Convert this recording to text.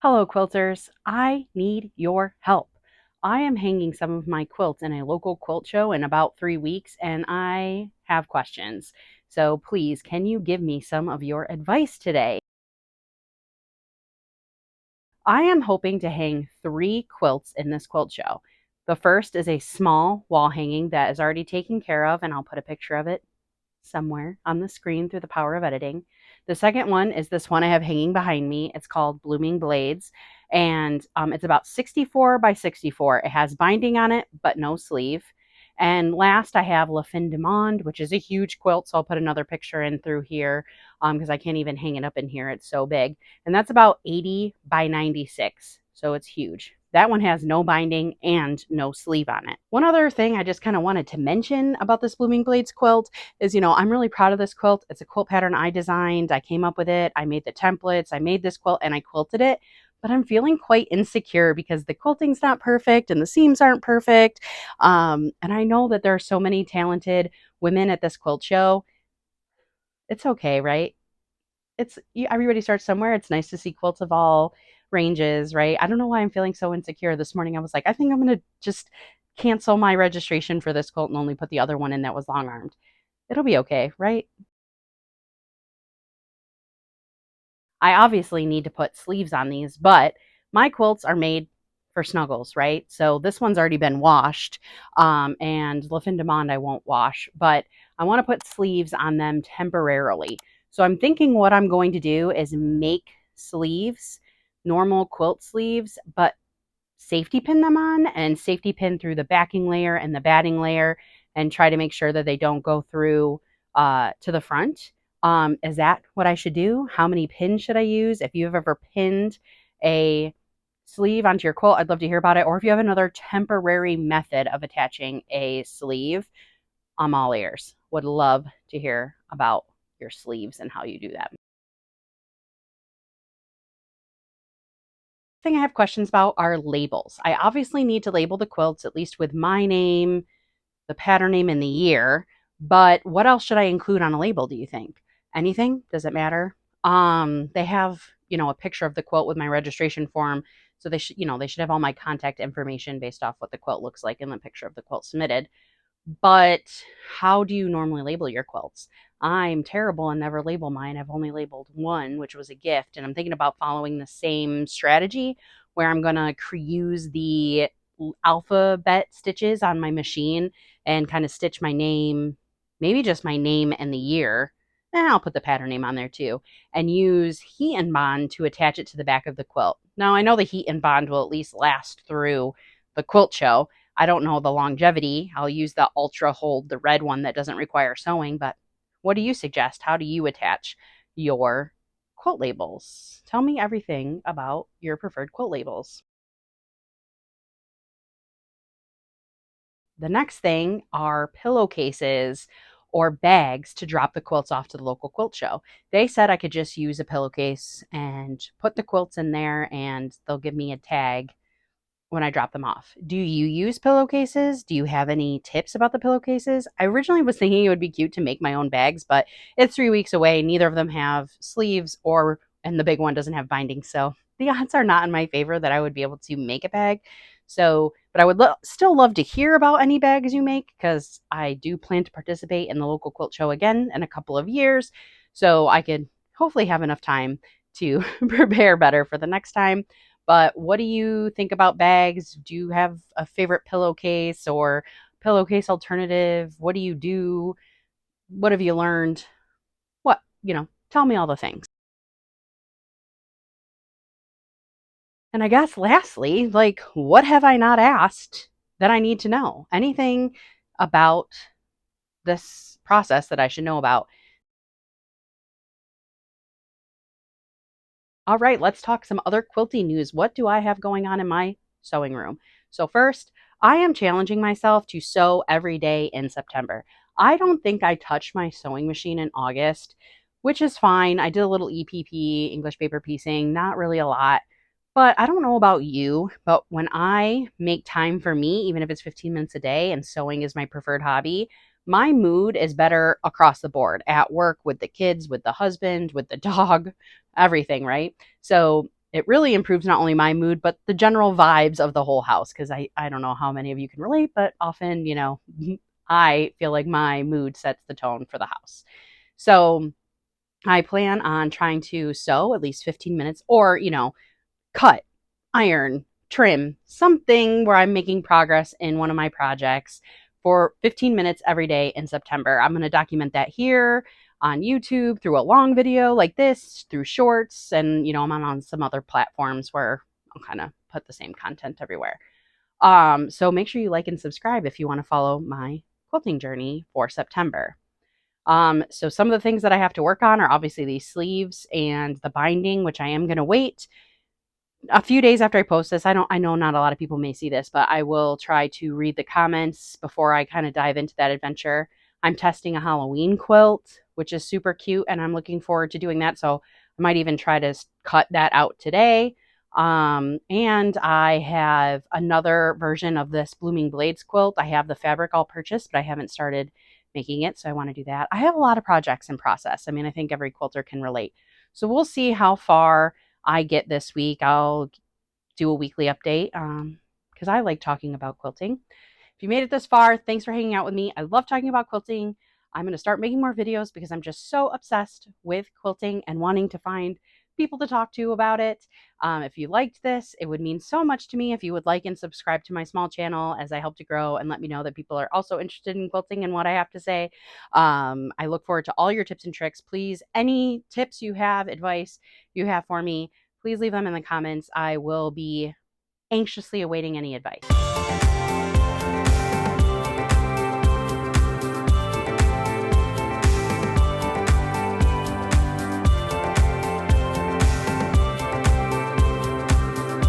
Hello, quilters. I need your help. I am hanging some of my quilts in a local quilt show in about 3 weeks, and I have questions. So please, can you give me some of your advice today? I am hoping to hang 3 quilts in this quilt show. The first is a small wall hanging that is already taken care of, and I'll put a picture of it somewhere on the screen through the power of editing. The second one is this one I have hanging behind me. It's called Blooming Blades, and it's about 64 by 64. It has binding on it, but no sleeve. And last, I have La Fin du Monde, which is a huge quilt. So I'll put another picture in through here because I can't even hang it up in here. It's so big. And that's about 80 by 96. So it's huge. That one has no binding and no sleeve on it. One other thing I just kind of wanted to mention about this Blooming Blades quilt is, I'm really proud of this quilt. It's a quilt pattern I designed. I came up with it. I made the templates. I made this quilt and I quilted it. But I'm feeling quite insecure because the quilting's not perfect and the seams aren't perfect. And I know that there are so many talented women at this quilt show. It's okay, right? Everybody starts somewhere. It's nice to see quilts of all ranges, right? I don't know why I'm feeling so insecure. This morning I was like, I think I'm going to just cancel my registration for this quilt and only put the other one in that was long armed. It'll be okay, right? I obviously need to put sleeves on these, but my quilts are made for snuggles, right? So this one's already been washed, and Le Fin de Monde I won't wash, but I want to put sleeves on them temporarily. So I'm thinking what I'm going to do is make sleeves, normal quilt sleeves, but safety pin them on and safety pin through the backing layer and the batting layer and try to make sure that they don't go through to the front. Is that what I should do? How many pins should I use? If you've ever pinned a sleeve onto your quilt, I'd love to hear about it. Or if you have another temporary method of attaching a sleeve, I'm all ears. Would love to hear about your sleeves and how you do that. Thing I have questions about are labels. I obviously need to label the quilts at least with my name, the pattern name, and the year. But what else should I include on a label, do you think? Anything? Does it matter? They have, a picture of the quilt with my registration form. So they should have all my contact information based off what the quilt looks like in the picture of the quilt submitted. But how do you normally label your quilts? I'm terrible and never label mine. I've only labeled one, which was a gift. And I'm thinking about following the same strategy where I'm going to use the alphabet stitches on my machine and kind of stitch my name, maybe just my name and the year. And I'll put the pattern name on there too, and use heat and bond to attach it to the back of the quilt. Now, I know the heat and bond will at least last through the quilt show. I don't know the longevity. I'll use the Ultra Hold, the red one that doesn't require sewing. But what do you suggest? How do you attach your quilt labels? Tell me everything about your preferred quilt labels. The next thing are pillowcases or bags to drop the quilts off to the local quilt show. They said I could just use a pillowcase and put the quilts in there and they'll give me a tag when I drop them off. Do you use pillowcases? Do you have any tips about the pillowcases? I originally was thinking it would be cute to make my own bags, but it's 3 weeks away. Neither of them have sleeves and the big one doesn't have binding. So the odds are not in my favor that I would be able to make a bag. So, but I would still love to hear about any bags you make because I do plan to participate in the local quilt show again in a couple of years. So I could hopefully have enough time to prepare better for the next time. But what do you think about bags? Do you have a favorite pillowcase or pillowcase alternative? What do you do? What have you learned? Tell me all the things. And I guess lastly, like, what have I not asked that I need to know? Anything about this process that I should know about? All right, let's talk some other quilting news. What do I have going on in my sewing room? So, first, I am challenging myself to sew every day in September. I don't think I touched my sewing machine in August, which is fine. I did a little EPP, English paper piecing, not really a lot. But I don't know about you, but when I make time for me, even if it's 15 minutes a day and sewing is my preferred hobby, my mood is better across the board at work, with the kids, with the husband, with the dog, everything, right? So it really improves not only my mood, but the general vibes of the whole house. Because I don't know how many of you can relate, but often, I feel like my mood sets the tone for the house. So I plan on trying to sew at least 15 minutes or, cut, iron, trim, something where I'm making progress in one of my projects for 15 minutes every day in September. I'm going to document that here on YouTube through a long video like this, through shorts, and I'm on some other platforms where I'll kind of put the same content everywhere. So make sure you like and subscribe if you want to follow my quilting journey for September. So some of the things that I have to work on are obviously these sleeves and the binding, which I am going to wait a few days after I post this. I know not a lot of people may see this, but I will try to read the comments before I kind of dive into that adventure. I'm testing a Halloween quilt, which is super cute, and I'm looking forward to doing that. So I might even try to cut that out today. And I have another version of this Blooming Blades quilt. I have the fabric all purchased, but I haven't started making it. So I want to do that. I have a lot of projects in process. I mean, I think every quilter can relate. So we'll see how far I get this week. I'll do a weekly update because I like talking about quilting. If you made it this far, thanks for hanging out with me. I love talking about quilting. I'm going to start making more videos because I'm just so obsessed with quilting and wanting to find people to talk to about it. If you liked this, it would mean so much to me if you would like and subscribe to my small channel as I help to grow, and let me know that people are also interested in quilting and what I have to say. I look forward to all your tips and tricks. Please, any tips you have, advice you have for me, please leave them in the comments. I will be anxiously awaiting any advice.